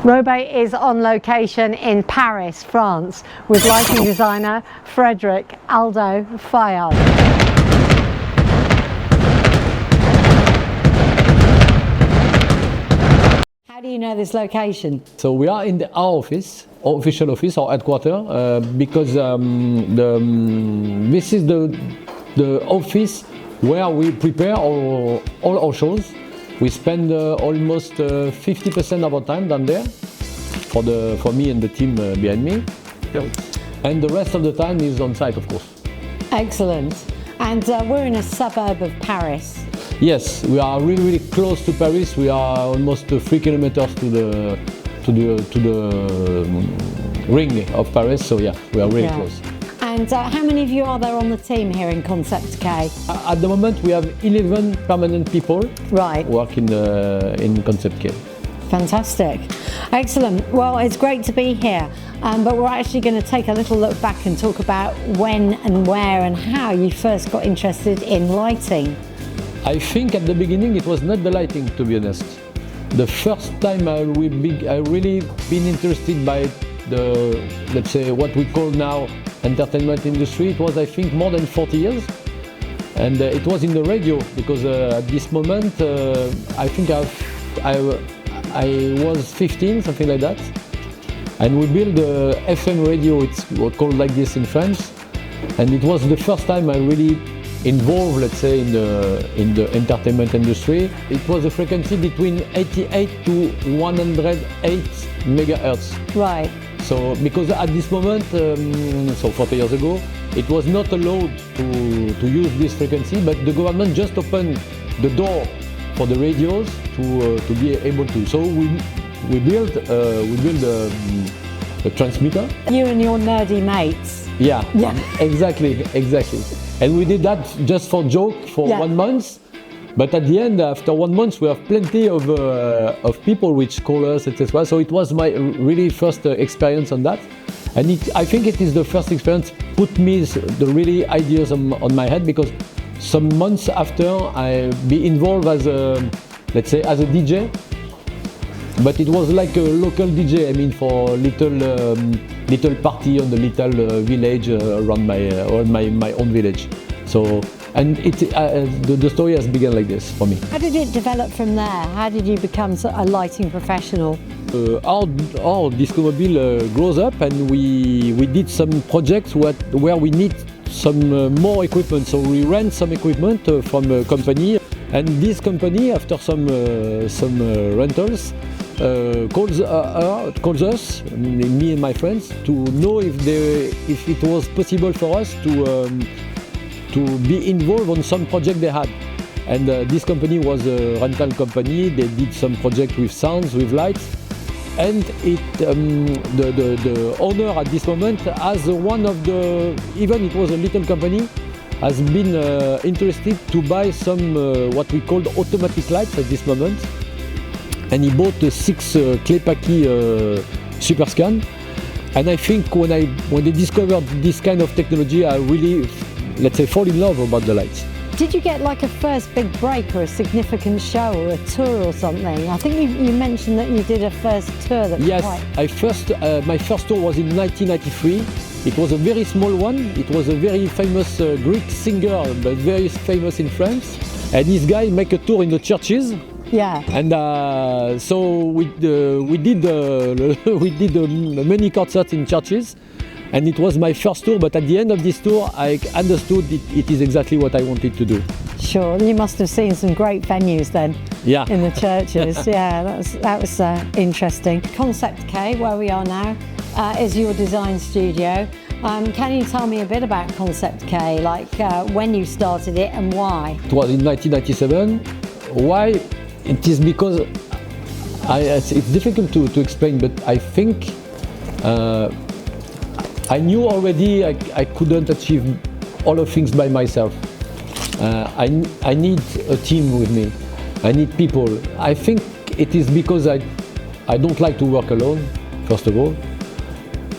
Robé is on location in Paris, France, with lighting designer Frederic, Aldo, Fayard. How do you know this location? So we are in our office, our official office, our headquarters, because this is the office where we prepare all our shows. We spend almost 50% of our time down there for me and the team behind me. And the rest of the time is on site, of course. Excellent. And we're in a suburb of Paris. Yes, we are really close to Paris. We are almost 3 kilometers to the ring of Paris. So yeah, we are really close. And how many of you are there on the team here in Concept K? At the moment, we have 11 permanent people working in Concept K. Fantastic. Excellent. Well, it's great to be here, but we're actually going to take a little look back and talk about when and where and how you first got interested in lighting. I think at the beginning it was not the lighting, to be honest. The first time I really been interested by the, let's say, what we call now entertainment industry, it was, I think, more than 40 years. And it was in the radio, because at this moment, I think I was 15, something like that. And we built a FM radio, it's called like this in France. And it was the first time I really involved, let's say, in the entertainment industry. It was a frequency between 88 to 108 megahertz. Right. So, because at this moment, so 40 years ago, it was not allowed to use this frequency, but the government just opened the door for the radios to be able to. So we built a transmitter. You and your nerdy mates. Yeah. Exactly. And we did that just for joke for 1 month. But at the end, after 1 month, we have plenty of people which call us, etc. So it was my really first experience on that. And I think it is the first experience put me the really ideas on my head, because some months after I be involved as let's say, as a DJ. But it was like a local DJ, I mean, for little party on the little village around my own village. So, and the story has begun like this for me. How did it develop from there? How did you become a lighting professional? Our Discomobile grows up, and we did some projects where we need some more equipment. So we rent some equipment from a company, and this company, after some rentals, calls us, me and my friends, to know if it was possible for us to be involved on some project they had. And this company was a rental company. They did some project with sounds, with lights, and the owner at this moment, as one of the, even it was a little company, has been interested to buy some what we called automatic lights at this moment. And he bought a 6 Clepaki super scan. And I think when they discovered this kind of technology, I really, let's say, fall in love about the lights. Did you get like a first big break or a significant show or a tour or something? I think you mentioned that you did a first tour. That yes, my first tour was in 1993. It was a very small one. It was a very famous Greek singer, but very famous in France. And this guy make a tour in the churches. Yeah. And so we did many concerts in churches. And it was my first tour, but at the end of this tour, I understood it is exactly what I wanted to do. Sure, you must have seen some great venues then. Yeah. In the churches. Yeah, that was interesting. Concept K, where we are now, is your design studio. Can you tell me a bit about Concept K, like when you started it and why? It was in 1997. Why? It is because it's difficult to explain, but I think I knew already I couldn't achieve all of things by myself. I need a team with me. I need people. I think it is because I don't like to work alone, first of all.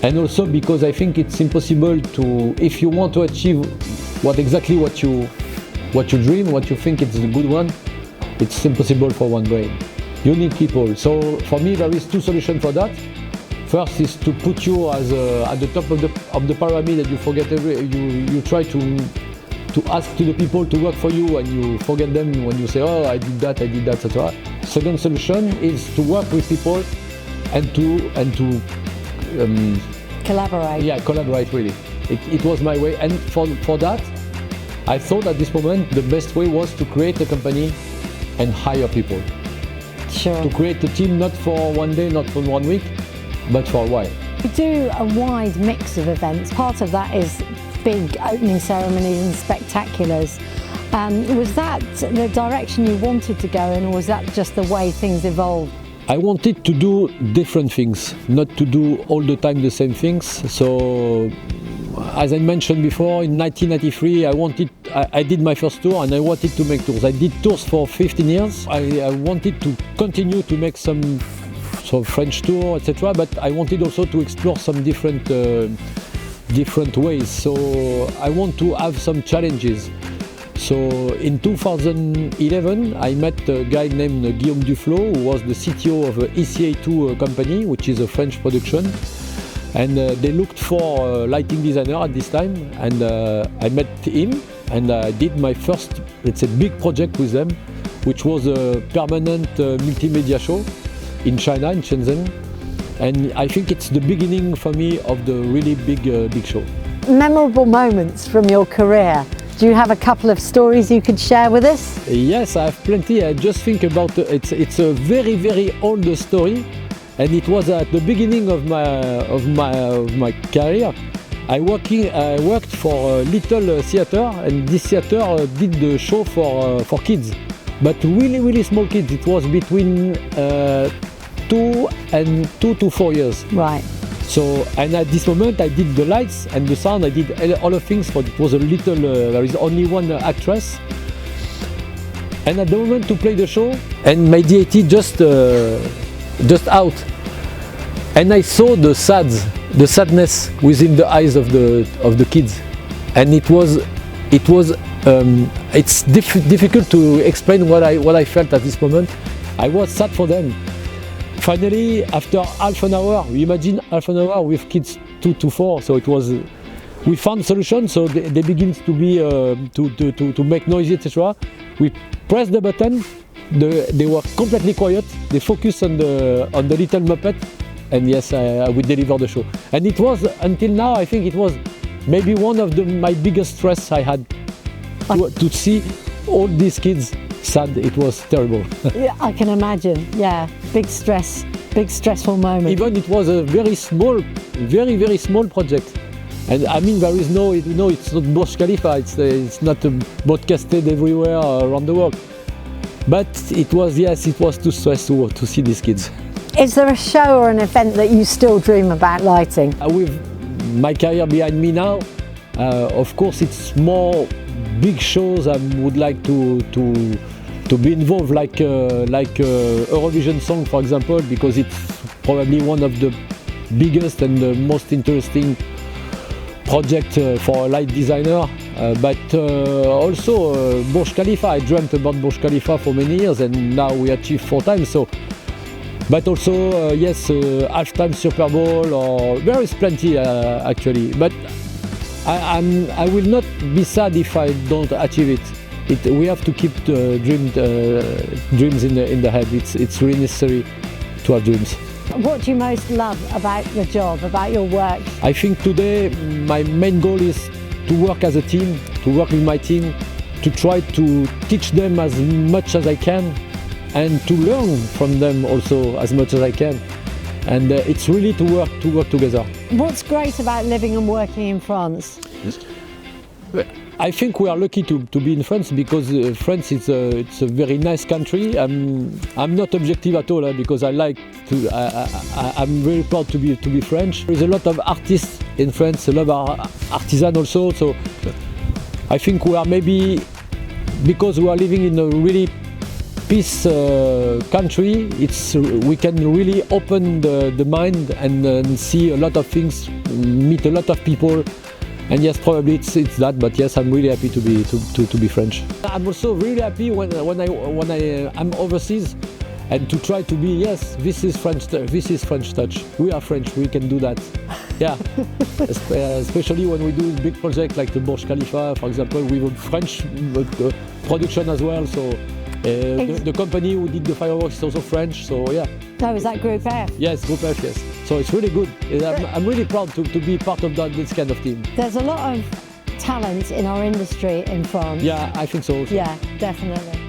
And also because I think it's impossible to, if you want to achieve what you dream, what you think is a good one, it's impossible for one brain. You need people. So for me, there is two solutions for that. First is to put you as at the top of the pyramid, and you forget you try to ask to the people to work for you, and you forget them when you say, oh, I did that, etc. Second solution is to work with people and to collaborate. Yeah, collaborate really. It was my way, and for that, I thought at this moment the best way was to create a company and hire people. Sure. To create a team not for one day, not for 1 week, but for a while. We do a wide mix of events. Part of that is big opening ceremonies and spectaculars. Was that the direction you wanted to go in, or was that just the way things evolved? I wanted to do different things, not to do all the time the same things. So, as I mentioned before, in 1993, I did my first tour, and I wanted to make tours. I did tours for 15 years. I wanted to continue to make some French tour, etc. But I wanted also to explore some different ways. So I want to have some challenges. So in 2011, I met a guy named Guillaume Duflo, who was the CTO of ECA2 company, which is a French production. And they looked for a lighting designer at this time, and I met him, and I did my first, let's say, big project with them, which was a permanent multimedia show in China, in Shenzhen. And I think it's the beginning for me of the really big show. Memorable moments from your career. Do you have a couple of stories you could share with us? Yes, I have plenty. I just think about it's a very old story, and it was at the beginning of my career. I worked for a little theater, and this theater did the show for kids, but really small kids. It was between 2 to 4 years. Right. So, and at this moment I did the lights and the sound, I did all the things, but it was a little, there is only one actress. And at the moment to play the show, and my DAT just out. And I saw the sadness within the eyes of the kids. And it's difficult to explain what I felt at this moment. I was sad for them. Finally, after half an hour, you imagine half an hour with kids 2 to 4, so we found a solution, so they begin to be, to make noise, etc. We pressed the button, they were completely quiet, they focused on the little Muppet, and yes, we delivered the show. And it was, until now, I think it was maybe one of my biggest stress I had, to see all these kids sad. It was terrible. Yeah, I can imagine. Yeah, big stressful moment. Even it was a very small project, and I mean there is no, it's not Burj Khalifa. It's not broadcasted everywhere around the world. But it was too stressful to see these kids. Is there a show or an event that you still dream about lighting? With my career behind me now, of course it's more big shows I would like to be involved, like Eurovision song, for example, because it's probably one of the biggest and the most interesting project for a light designer. But also Burj Khalifa. I dreamt about Burj Khalifa for many years, and now we achieved 4 times. So, but also yes, halftime Super Bowl, or there is plenty actually. But I will not be sad if I don't achieve it. We have to keep the dreams in the head. It's really necessary to have dreams. What do you most love about the job, about your work? I think today my main goal is to work as a team, to work with my team, to try to teach them as much as I can, and to learn from them also as much as I can. And it's really to work together. What's great about living and working in France? I think we are lucky to be in France, because France it's a very nice country. I'm not objective at all, because I like to. I'm very proud to be French. There is a lot of artists in France, a lot of artisans also. So I think we are, maybe because we are living in a really peace country, we can really open the mind and see a lot of things, meet a lot of people. And yes, probably it's that, but yes, I'm really happy to be French. I'm also really happy when I'm overseas, and to try to be, yes, this is French touch. We are French, we can do that. Yeah, especially when we do big projects like the Burj Khalifa, for example, with a French production as well. So the company who did the fireworks is also French. So yeah. Oh, is that Group F? Yes, Group F. Yes. So it's really good. I'm really proud to be part of this kind of team. There's a lot of talent in our industry in France. Yeah, I think so. Yeah, definitely.